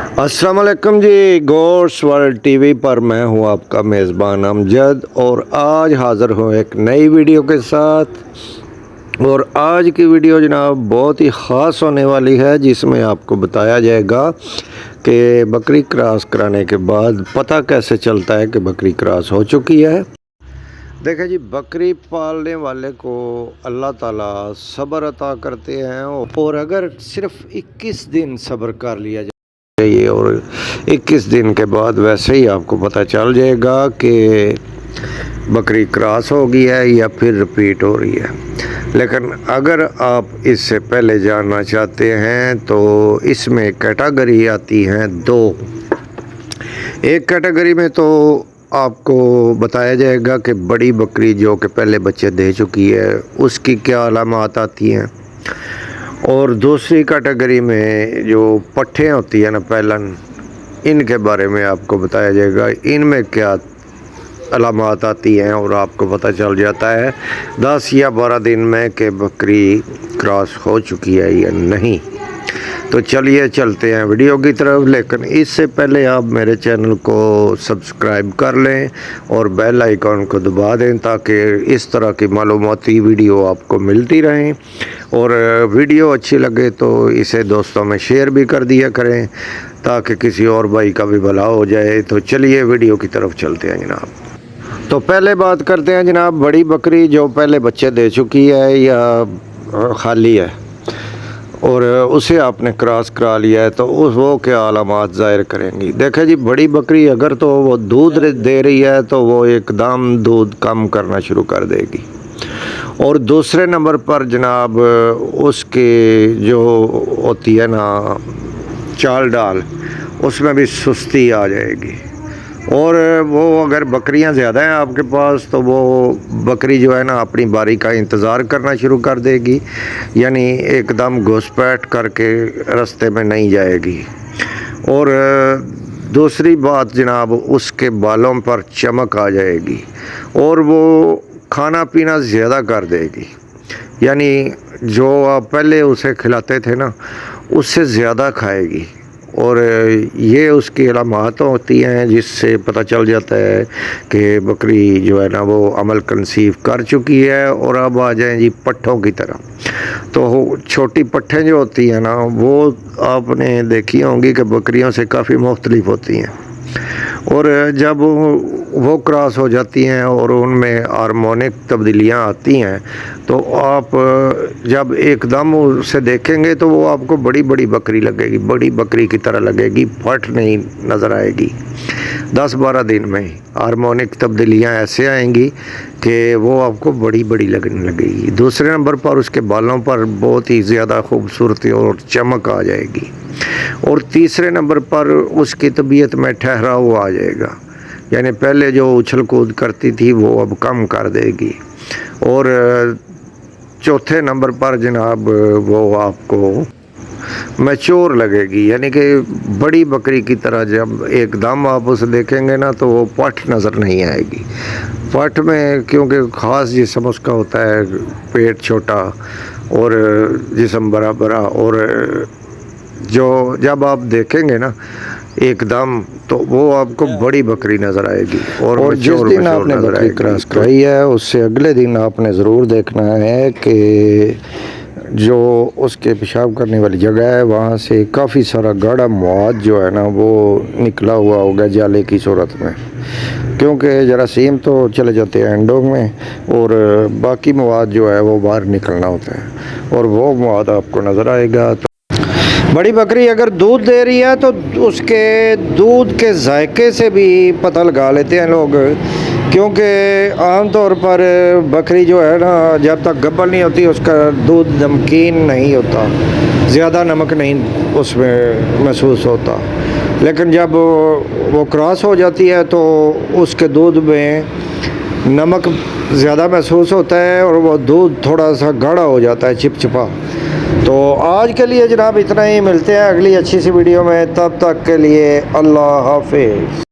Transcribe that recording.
अस्सलाम वालेकुम जी। गोश्त वर्ल्ड टीवी पर मैं हूं आपका मेज़बान अमजद और आज हाज़िर हूं एक नई वीडियो के साथ। और आज की वीडियो जनाब बहुत ही ख़ास होने वाली है, जिसमें आपको बताया जाएगा कि बकरी क्रॉस कराने के बाद पता कैसे चलता है कि बकरी क्रॉस हो चुकी है। देखें जी, बकरी पालने वाले को अल्लाह ताला सब्र अता करते हैं और अगर सिर्फ 21 दिन सब्र कर लिया चाहिए और 21 दिन के बाद वैसे ही आपको पता चल जाएगा कि बकरी क्रॉस हो गई है या फिर रिपीट हो रही है। लेकिन अगर आप इससे पहले जानना चाहते हैं तो इसमें कैटेगरी आती हैं दो। एक कैटेगरी में तो आपको बताया जाएगा कि बड़ी बकरी जो कि पहले बच्चे दे चुकी है उसकी क्या अलामत आती हैं, और दूसरी कैटेगरी में जो पट्ठे होती है ना पहलन, इनके बारे में आपको बताया जाएगा इनमें क्या अलामत आती हैं और आपको पता चल जाता है 10 या 12 दिन में कि बकरी क्रॉस हो चुकी है या नहीं। तो चलिए चलते हैं वीडियो की तरफ, लेकिन इससे पहले आप मेरे चैनल को सब्सक्राइब कर लें और बेल आइकॉन को दबा दें ताकि इस तरह की मालूमाती वीडियो आपको मिलती रहें। और वीडियो अच्छी लगे तो इसे दोस्तों में शेयर भी कर दिया करें ताकि किसी और भाई का भी भला हो जाए। तो चलिए वीडियो की तरफ चलते हैं जनाब। तो पहले बात करते हैं जनाब बड़ी बकरी जो पहले बच्चे दे चुकी है या खाली है और उसे आपने क्रॉस करा लिया है, तो वो क्या अलामत ज़ाहिर करेंगी। देखें जी, बड़ी बकरी अगर तो वो दूध दे रही है तो वो एकदम दूध कम करना शुरू कर देगी। और दूसरे नंबर पर जनाब उसकी जो होती है ना चाल डाल, उसमें भी सुस्ती आ जाएगी। और वो अगर बकरियां ज़्यादा हैं आपके पास तो वो बकरी जो है ना अपनी बारी का इंतज़ार करना शुरू कर देगी, यानी एकदम घुसपैठ करके रास्ते में नहीं जाएगी। और दूसरी बात जनाब, उसके बालों पर चमक आ जाएगी और वो खाना पीना ज़्यादा कर देगी, यानी जो आप पहले उसे खिलाते थे ना उससे ज़्यादा खाएगी। और ये उसकी अलामत होती हैं जिससे पता चल जाता है कि बकरी जो है ना वो अमल कंसीव कर चुकी है। और अब आ जाएं जी पट्ठों की तरह। तो छोटी पट्ठें जो होती हैं ना वो आपने देखी होंगी कि बकरियों से काफ़ी मुख्तलिफ होती हैं, और जब वो क्रॉस हो जाती हैं और उनमें हार्मोनिक तब्दीलियाँ आती हैं तो आप जब एकदम उसे देखेंगे तो वो आपको बड़ी बड़ी बकरी लगेगी, बड़ी बकरी की तरह लगेगी, फट नहीं नज़र आएगी। 10-12 दिन में हार्मोनिक तब्दीलियाँ ऐसे आएंगी कि वो आपको बड़ी बड़ी लगने लगेगी। दूसरे नंबर पर उसके बालों पर बहुत ही ज़्यादा खूबसूरती और चमक आ जाएगी। और तीसरे नंबर पर उसकी तबीयत में ठहराव आ जाएगा, यानी पहले जो उछल कूद करती थी वो अब कम कर देगी। और चौथे नंबर पर जनाब वो आपको मैच्योर लगेगी, यानी कि बड़ी बकरी की तरह जब एकदम आप उसे देखेंगे ना तो वो पठ नज़र नहीं आएगी। पठ में क्योंकि ख़ास जिस्म उसका होता है, पेट छोटा और जिस्म बड़ा बड़ा, और जो जब आप देखेंगे ना एकदम तो वो आपको बड़ी बकरी नज़र आएगी। और जिस दिन आपने बकरी क्रॉस कराई है उससे अगले दिन आपने ज़रूर देखना है कि जो उसके पेशाब करने वाली जगह है वहाँ से काफ़ी सारा गाढ़ा मवाद जो है ना वो निकला हुआ होगा जाले की सूरत में, क्योंकि जरासीम तो चले जाते हैं एंडों में और बाकी मवाद जो है वो बाहर निकलना होता है और वो मवाद आपको नज़र आएगा। तो बड़ी बकरी अगर दूध दे रही है तो उसके दूध के जायके से भी पता लगा लेते हैं लोग, क्योंकि आम तौर पर बकरी जो है ना जब तक गब्बर नहीं होती उसका दूध नमकीन नहीं होता, ज़्यादा नमक नहीं उसमें महसूस होता। लेकिन जब वो क्रॉस हो जाती है तो उसके दूध में नमक ज़्यादा महसूस होता है और वो दूध थोड़ा सा गाढ़ा हो जाता है, चिपचिपा। तो आज के लिए जनाब इतना ही, मिलते हैं अगली अच्छी सी वीडियो में, तब तक के लिए अल्लाह हाफिज़।